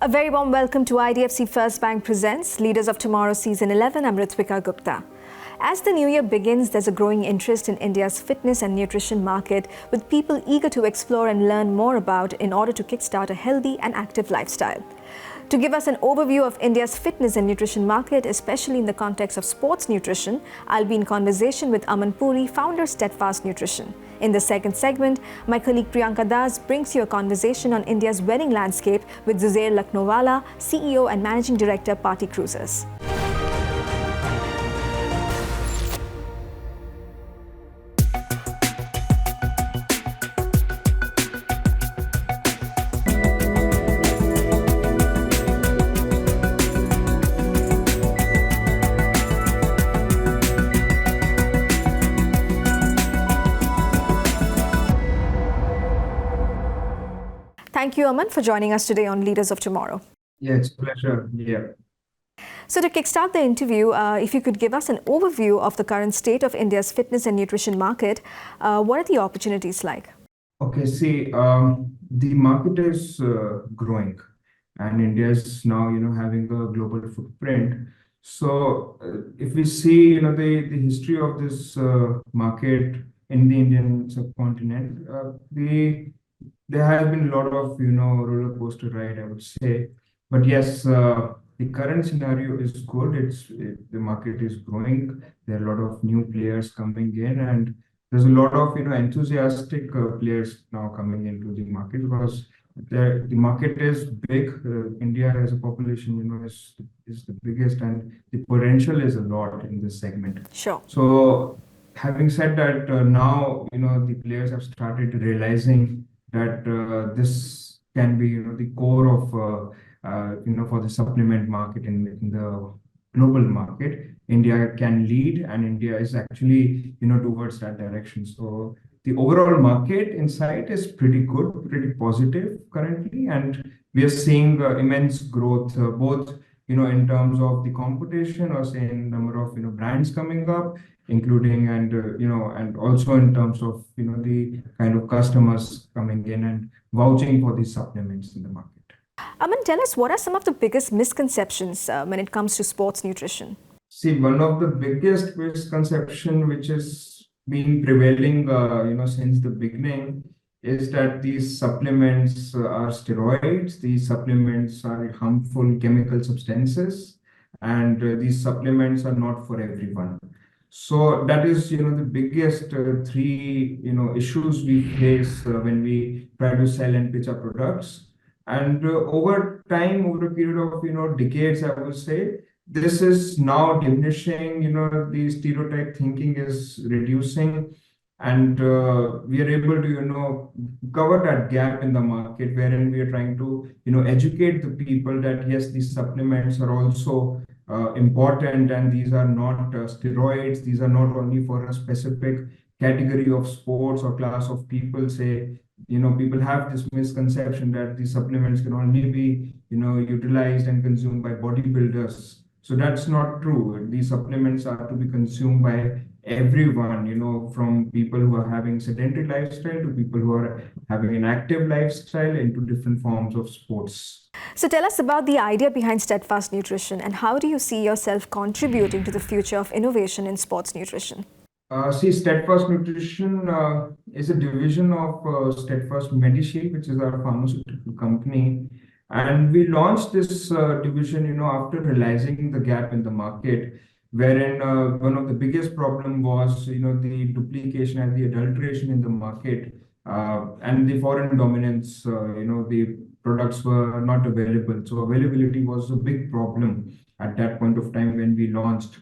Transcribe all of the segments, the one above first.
A very warm welcome to IDFC First Bank presents Leaders of Tomorrow Season 11. I'm Ritwika Gupta. As the new year begins, there's a growing interest in India's fitness and nutrition market, with people eager to explore and learn more about in order to kickstart a healthy and active lifestyle. To give us an overview of India's fitness and nutrition market, especially in the context of sports nutrition, I'll be in conversation with Aman Puri, founder Steadfast Nutrition. In the second segment, my colleague Priyanka brings you a conversation on India's wedding landscape with Zuzer Lucknowala, CEO and Managing Director, Party Cruises. Thank you, Aman, for joining us today on Leaders of Tomorrow. Yeah, it's a pleasure. Yeah. So to kickstart the interview, if you could give us an overview of the current state of India's fitness and nutrition market, what are the opportunities like? Okay, see, the market is growing, and India is now, having a global footprint. So if we see, the history of this market in the Indian subcontinent, there has been a lot of, roller coaster ride, I would say. But yes, the current scenario is good. The market is growing. There are a lot of new players coming in, and there's a lot of, enthusiastic players now coming into the market because the market is big. India as a population, is the biggest, and the potential is a lot in this segment. Sure. So having said that, now, the players have started realizing that this can be, the core of, for the supplement market in the global market. India can lead, and India is actually, towards that direction. So the overall market insight is pretty good, pretty positive currently, and we are seeing immense growth, both, in terms of the competition or say in number of, brands coming up, including and also in terms of the kind of customers coming in and vouching for these supplements in the market. Aman, tell us, what are some of the biggest misconceptions when it comes to sports nutrition? See, one of the biggest misconception which has been prevailing since the beginning is that these supplements are steroids, these supplements are harmful chemical substances, and these supplements are not for everyone. So that is, the biggest three, issues we face when we try to sell and pitch our products. And over time, over a period of, decades, I would say, this is now diminishing, the stereotype thinking is reducing. And we are able to, cover that gap in the market wherein we are trying to, educate the people that, yes, these supplements are also important, and these are not steroids. These are not only for a specific category of sports or class of people. Say, people have this misconception that these supplements can only be, utilized and consumed by bodybuilders. So that's not true. These supplements are to be consumed by everyone, from people who are having sedentary lifestyle to people who are having an active lifestyle into different forms of sports. So tell us about the idea behind Steadfast Nutrition, and how do you see yourself contributing to the future of innovation in sports nutrition? See, Steadfast Nutrition is a division of Steadfast Medishield, which is our pharmaceutical company. And we launched this division, after realizing the gap in the market, wherein one of the biggest problem was, the duplication and the adulteration in the market, and the foreign dominance. The products were not available. So availability was a big problem at that point of time when we launched.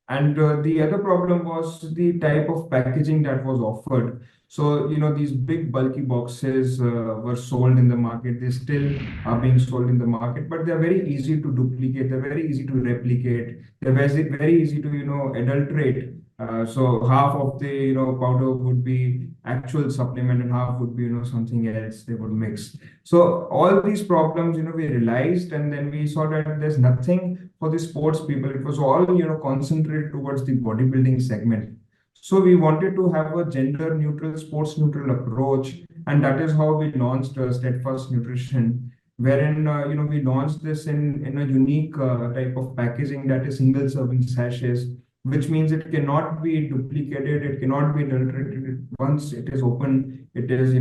And the other problem was the type of packaging that was offered. So, these big bulky boxes were sold in the market. They still are being sold in the market, but they're very easy to duplicate. They're very easy to replicate. They're very easy to, adulterate. So half of the, powder would be actual supplement and half would be, something else they would mix. So all these problems, we realized, and then we saw that there's nothing for the sports people. It was all, concentrated towards the bodybuilding segment. So we wanted to have a gender neutral, sports neutral approach. And that is how we launched Steadfast Nutrition, wherein we launched this in a unique type of packaging, that is single serving sachets, which means it cannot be duplicated, it cannot be adulterated. Once it is open, it is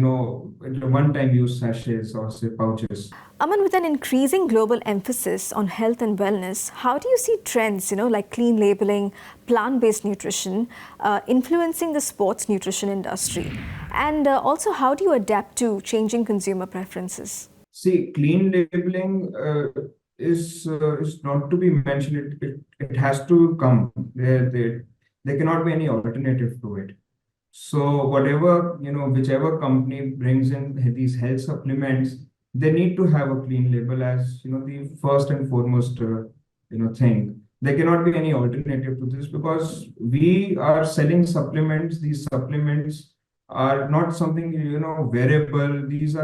one time use sachets or say pouches. Aman, with an increasing global emphasis on health and wellness, how do you see trends, like clean labeling, plant-based nutrition, influencing the sports nutrition industry? And also, how do you adapt to changing consumer preferences? See, clean labeling is not to be mentioned. It has to come. There cannot be any alternative to it. So whatever, whichever company brings in these health supplements, they need to have a clean label as, the first and foremost, thing. There cannot be any alternative to this, because we are selling supplements. These supplements are not something, wearable. These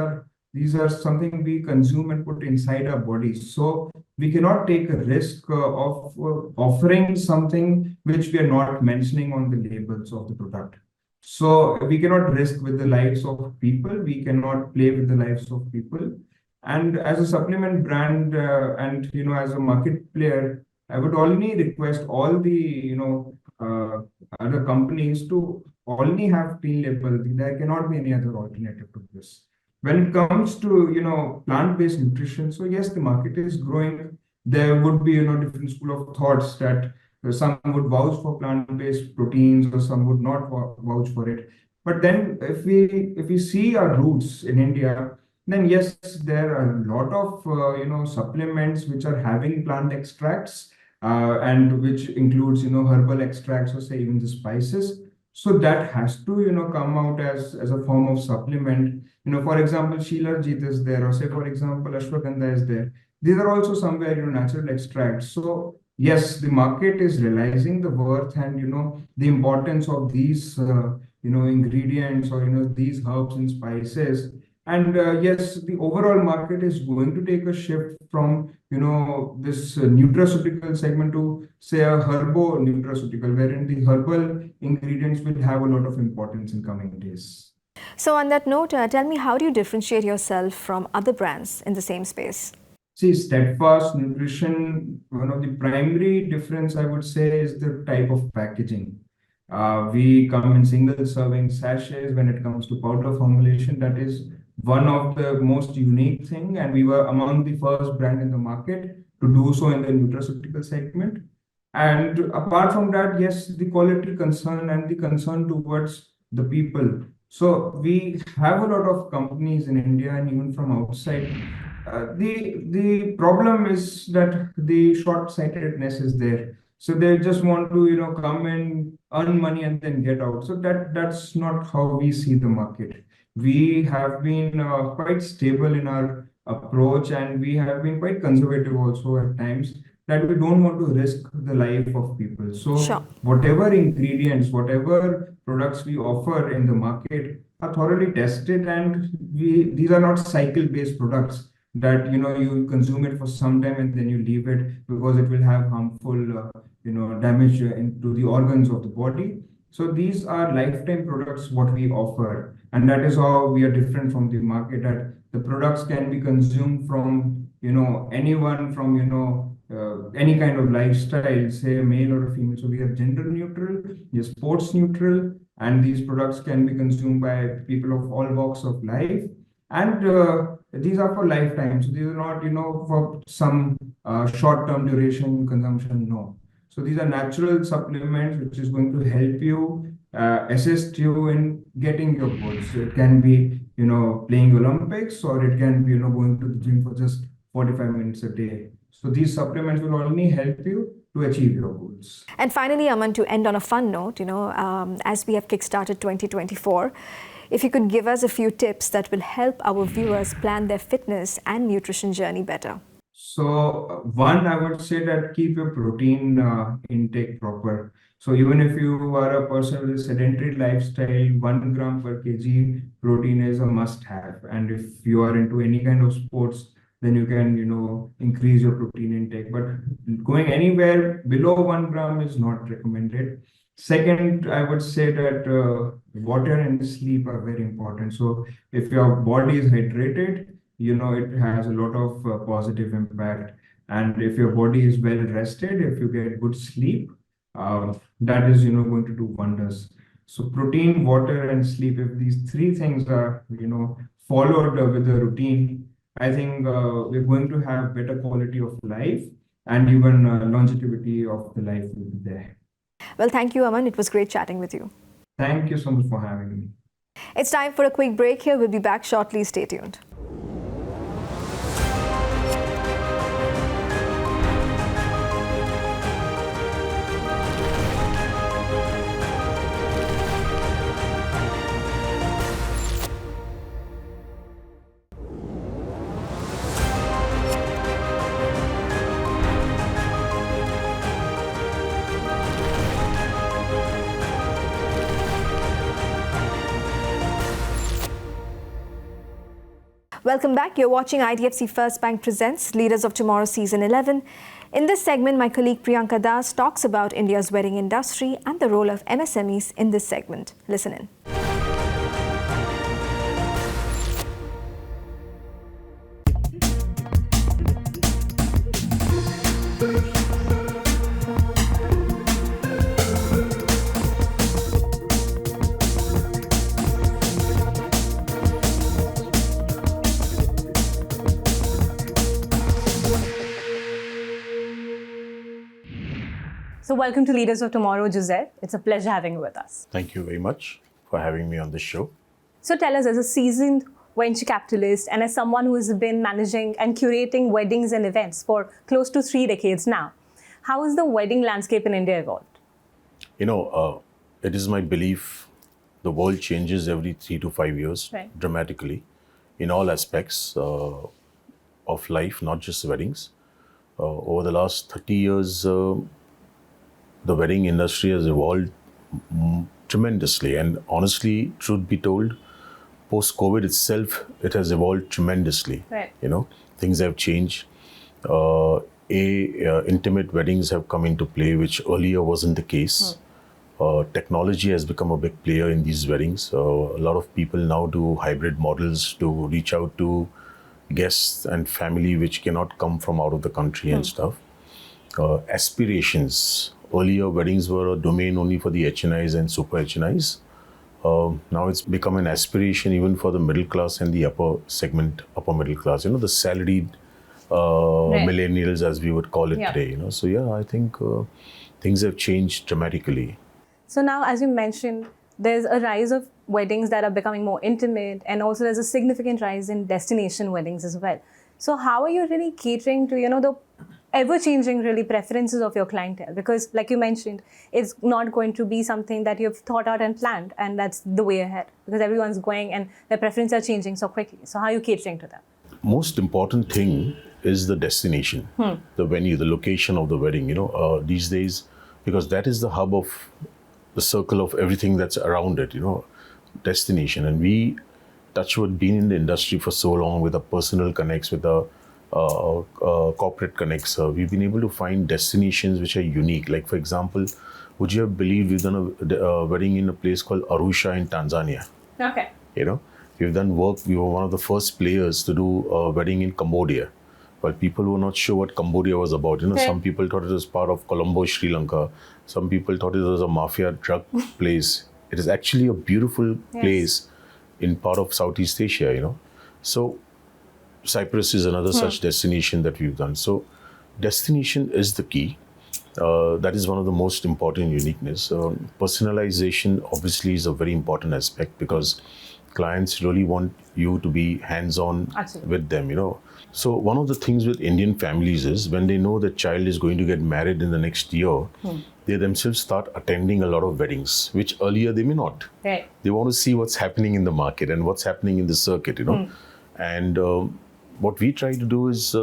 are something we consume and put inside our bodies. So we cannot take a risk of offering something which we are not mentioning on the labels of the product. So we cannot risk with the lives of people. We cannot play with the lives of people. And as a supplement brand and as a market player, I would only request all the other companies to only have clean label. There cannot be any other alternative to this. When it comes to plant-based nutrition, so yes, the market is growing. There would be different school of thoughts that some would vouch for plant-based proteins, or some would not vouch for it. But then, if we see our roots in India, then yes, there are a lot of supplements which are having plant extracts, and which includes herbal extracts, or say even the spices. So that has to come out as a form of supplement. For example, Shilajit is there, or say for example Ashwagandha is there. These are also somewhere natural extracts. So yes, the market is realizing the worth and the importance of these ingredients, or these herbs and spices. And yes, the overall market is going to take a shift from this nutraceutical segment to say a herbo nutraceutical, wherein the herbal ingredients will have a lot of importance in coming days. So on that note, tell me, how do you differentiate yourself from other brands in the same space? See, Steadfast Nutrition, one of the primary difference I would say is the type of packaging. We come in single serving sachets. When it comes to powder formulation, that is one of the most unique thing, and we were among the first brand in the market to do so in the nutraceutical segment. And apart from that, yes, the quality concern and the concern towards the people. So we have a lot of companies in India and even from outside. The problem is that the short-sightedness is there. So they just want to come and earn money and then get out. So that's not how we see the market. We have been quite stable in our approach, and we have been quite conservative also at times, that we don't want to risk the life of people. So Sure. whatever ingredients, whatever products we offer in the market are thoroughly tested, and these are not cycle-based products that you consume it for some time and then you leave it because it will have harmful damage into the organs of the body. So these are lifetime products what we offer, and that is how we are different from the market, that the products can be consumed from anyone, from any kind of lifestyle, say a male or a female. So we are gender neutral, we are sports neutral, and these products can be consumed by people of all walks of life. And these are for lifetime. So these are not, for some short-term duration consumption. No. So these are natural supplements which is going to help you, assist you in getting your goals. So it can be, playing Olympics, or it can be, going to the gym for just 45 minutes a day. So these supplements will only help you to achieve your goals. And finally, Aman, to end on a fun note, as we have kickstarted 2024, if you could give us a few tips that will help our viewers plan their fitness and nutrition journey better. So one, I would say that keep your protein intake proper. So even if you are a person with a sedentary lifestyle, 1 gram per kg protein is a must have. And if you are into any kind of sports, then you can, increase your protein intake. But going anywhere below 1 gram is not recommended. Second, I would say that water and sleep are very important. So if your body is hydrated, it has a lot of positive impact. And if your body is well rested, if you get good sleep, that is, going to do wonders. So protein, water, and sleep, if these three things are, followed with a routine, I think we're going to have better quality of life, and even longevity of the life will be there. Well, thank you, Aman. It was great chatting with you. Thank you so much for having me. It's time for a quick break here. We'll be back shortly. Stay tuned. Welcome back. You're watching IDFC First Bank Presents Leaders of Tomorrow Season 11. In this segment, my colleague Priyanka Das talks about India's wedding industry and the role of MSMEs in this segment. Listen in. So welcome to Leaders of Tomorrow, Zuzer. It's a pleasure having you with us. Thank you very much for having me on this show. So tell us, as a seasoned venture capitalist and as someone who has been managing and curating weddings and events for close to 3 decades now, how has the wedding landscape in India evolved? It is my belief the world changes every 3 to 5 years dramatically in all aspects of life, not just weddings. Over the last 30 years, the wedding industry has evolved tremendously, and honestly, truth be told, post-COVID itself, it has evolved tremendously. Right. Things have changed. Intimate weddings have come into play, which earlier wasn't the case. Technology has become a big player in these weddings. A lot of people now do hybrid models to reach out to guests and family which cannot come from out of the country and stuff. Aspirations. Earlier, weddings were a domain only for the HNIs and super HNIs. Now it's become an aspiration even for the middle class and the upper segment, upper middle class, the salaried millennials, as we would call it today. So yeah, I think things have changed dramatically. So now, as you mentioned, there's a rise of weddings that are becoming more intimate, and also there's a significant rise in destination weddings as well. So how are you really catering to, the ever-changing really preferences of your clientele? Because like you mentioned, it's not going to be something that you've thought out and planned, and that's the way ahead, because everyone's going and their preferences are changing so quickly. So how are you catering to them? Most important thing is the destination, the venue, the location of the wedding, these days, because that is the hub of the circle of everything that's around it, destination. And we, touchwood, been in the industry for so long with our personal connects, with our corporate connects, we've been able to find destinations which are unique. Like, for example, would you have believed we've done a wedding in a place called Arusha in Tanzania? Okay. We've done work. We were one of the first players to do a wedding in Cambodia. But people were not sure what Cambodia was about. Some people thought it was part of Colombo, Sri Lanka. Some people thought it was a mafia drug place. It is actually a beautiful place in part of Southeast Asia, So Cyprus is another such destination that we've done. So destination is the key. That is one of the most important uniqueness. Personalization obviously is a very important aspect, because clients really want you to be hands-on with them, So one of the things with Indian families is when they know the child is going to get married in the next year, they themselves start attending a lot of weddings, which earlier they may not. Right. They want to see what's happening in the market and what's happening in the circuit, And what we try to do is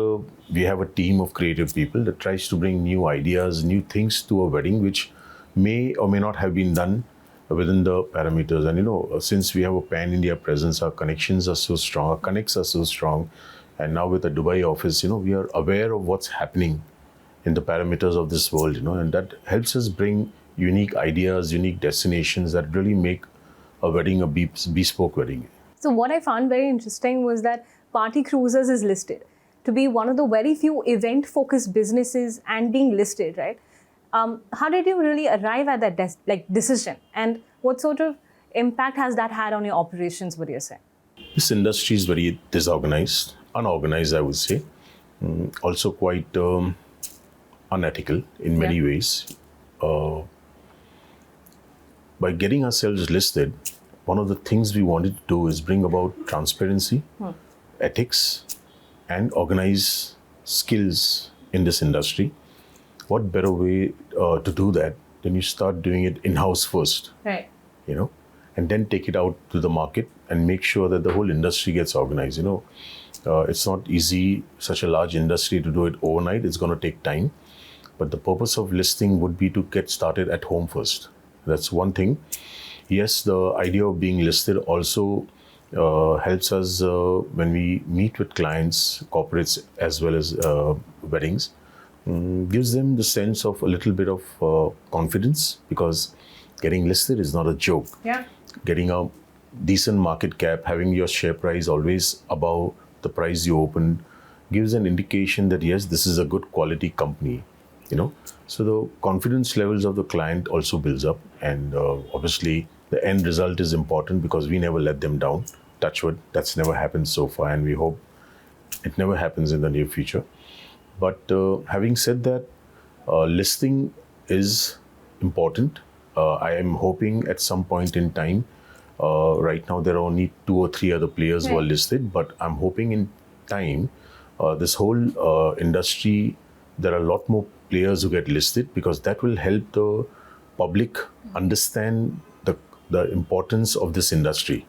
we have a team of creative people that tries to bring new ideas, new things to a wedding, which may or may not have been done within the parameters. And since we have a pan-India presence, our connections are so strong, our connects are so strong. And now with the Dubai office, we are aware of what's happening in the parameters of this world, and that helps us bring unique ideas, unique destinations that really make a wedding a bespoke wedding. So what I found very interesting was that Party Cruisers is listed to be one of the very few event-focused businesses and being listed, right? How did you really arrive at that decision? And what sort of impact has that had on your operations, would you say? This industry is very disorganized, unorganized, I would say. Also quite unethical in many ways. By getting ourselves listed, one of the things we wanted to do is bring about transparency, ethics, and organize skills in this industry. What better way to do that than you start doing it in-house first, Right. And then take it out to the market and make sure that the whole industry gets organized. It's not easy, such a large industry, to do it overnight. It's going to take time. But the purpose of listing would be to get started at home first. That's one thing. Yes, the idea of being listed also helps us when we meet with clients, corporates, as well as weddings. Gives them the sense of a little bit of confidence, because getting listed is not a joke. Yeah. Getting a decent market cap, having your share price always above the price you opened, gives an indication that yes, this is a good quality company. So the confidence levels of the client also builds up, and obviously the end result is important, because we never let them down. Touch wood, that's never happened so far, and we hope it never happens in the near future. But having said that, listing is important. I am hoping at some point in time, right now there are only 2 or 3 other players who are listed, but I'm hoping in time, this whole industry, there are a lot more players who get listed, because that will help the public understand the importance of this industry.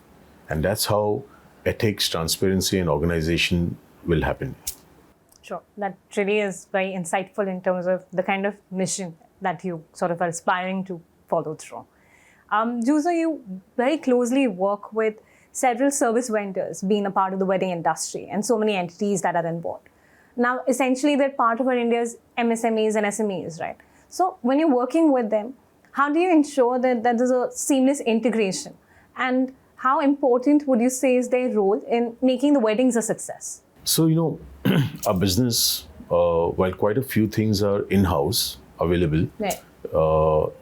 And that's how ethics, transparency, and organization will happen. Sure. That really is very insightful in terms of the kind of mission that you sort of are aspiring to follow through. Zuzer, you very closely work with several service vendors being a part of the wedding industry, and so many entities that are involved. Now, essentially, they're part of our India's MSMEs and SMEs, right? So when you're working with them, how do you ensure that there's a seamless integration? And how important would you say is their role in making the weddings a success? So, our business, while quite a few things are in-house available, Right.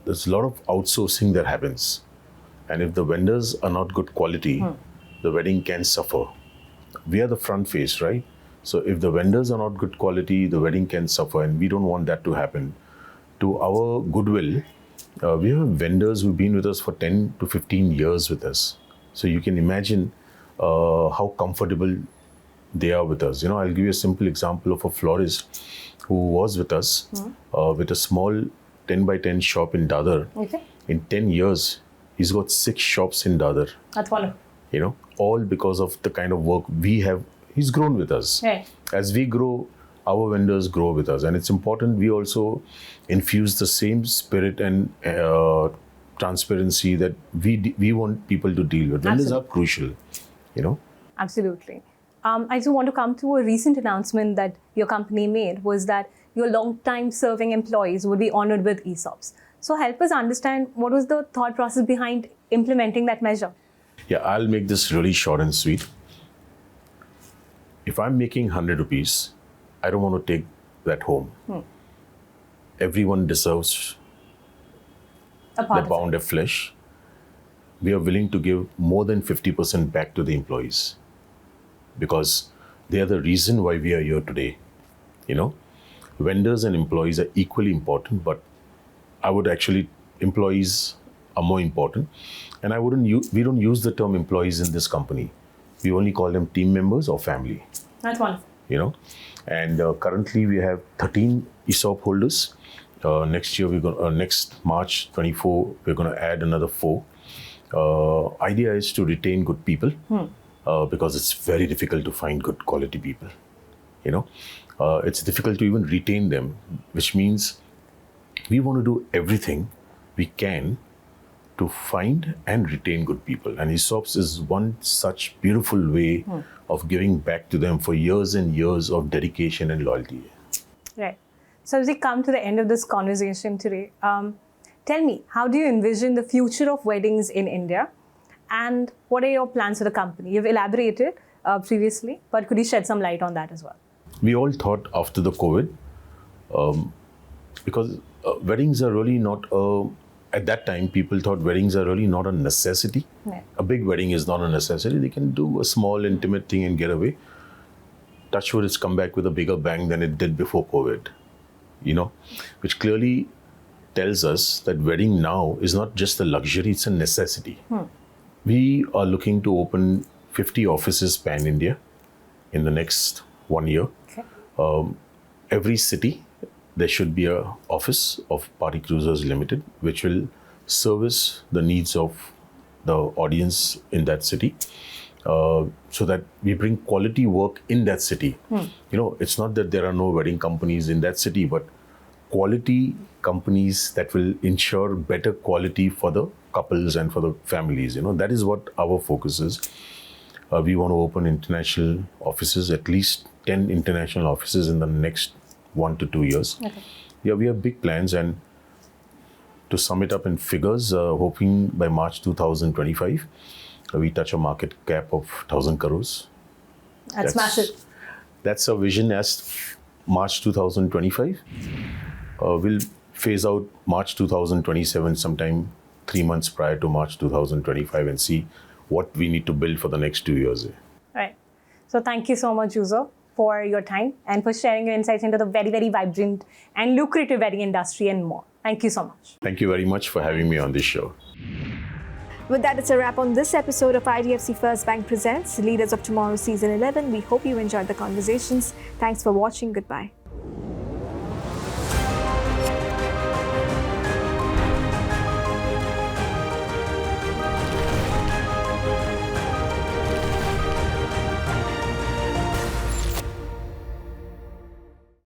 There's a lot of outsourcing that happens. And if the vendors are not good quality, the wedding can suffer. We are the front face, right? So if the vendors are not good quality, the wedding can suffer, and we don't want that to happen. To our goodwill, we have vendors who've been with us for 10 to 15 years with us. So you can imagine how comfortable they are with us. I'll give you a simple example of a florist who was with us with a small 10 by 10 shop in Dadar. Okay. In 10 years, he's got 6 shops in Dadar. That's wonderful. All because of the kind of work we have. He's grown with us. Right. As we grow, our vendors grow with us. And it's important we also infuse the same spirit and transparency that we want people to deal with. Vendors are crucial, Absolutely. I just want to come to a recent announcement that your company made, was that your long-time serving employees would be honored with ESOPs. So help us understand what was the thought process behind implementing that measure. Yeah, I'll make this really short and sweet. If I'm making 100 rupees, I don't want to take that home. Everyone deserves the pound of flesh. We are willing to give more than 50% back to the employees, because they are the reason why we are here today. Vendors and employees are equally important, but I would actually, employees are more important. And we don't use the term employees in this company. We only call them team members or family. That's wonderful. And currently we have 13 ESOP holders. Next year, next March 24, we're going to add another 4. Idea is to retain good people because it's very difficult to find good quality people. It's difficult to even retain them, which means we want to do everything we can to find and retain good people. And ESOPs is one such beautiful way of giving back to them for years and years of dedication and loyalty. Right. So as we come to the end of this conversation today, tell me, how do you envision the future of weddings in India? And what are your plans for the company? You've elaborated, previously, but could you shed some light on that as well? We all thought after the COVID, because weddings are really not at that time, people thought weddings are really not a necessity. Yeah. A big wedding is not a necessity. They can do a small, intimate thing and get away. Touch wood, it's come back with a bigger bang than it did before COVID, which clearly tells us that wedding now is not just a luxury, it's a necessity. We are looking to open 50 offices pan-India in the next 1 year. Okay. Every city, there should be an office of Party Cruisers Limited, which will service the needs of the audience in that city, so that we bring quality work in that city. It's not that there are no wedding companies in that city, but quality companies that will ensure better quality for the couples and for the families. That is what our focus is. We want to open international offices, at least 10 international offices in the next 1 to 2 years. Okay. Yeah, we have big plans, and to sum it up in figures, hoping by March 2025, we touch a market cap of 1,000 crores. That's massive. That's a vision as March 2025. We'll phase out March 2027 sometime 3 months prior to March 2025 and see what we need to build for the next 2 years. Right. So thank you so much, Zuzer, for your time and for sharing your insights into the very, very vibrant and lucrative wedding industry and more. Thank you so much. Thank you very much for having me on this show. With that, it's a wrap on this episode of IDFC First Bank Presents Leaders of Tomorrow Season 11. We hope you enjoyed the conversations. Thanks for watching. Goodbye.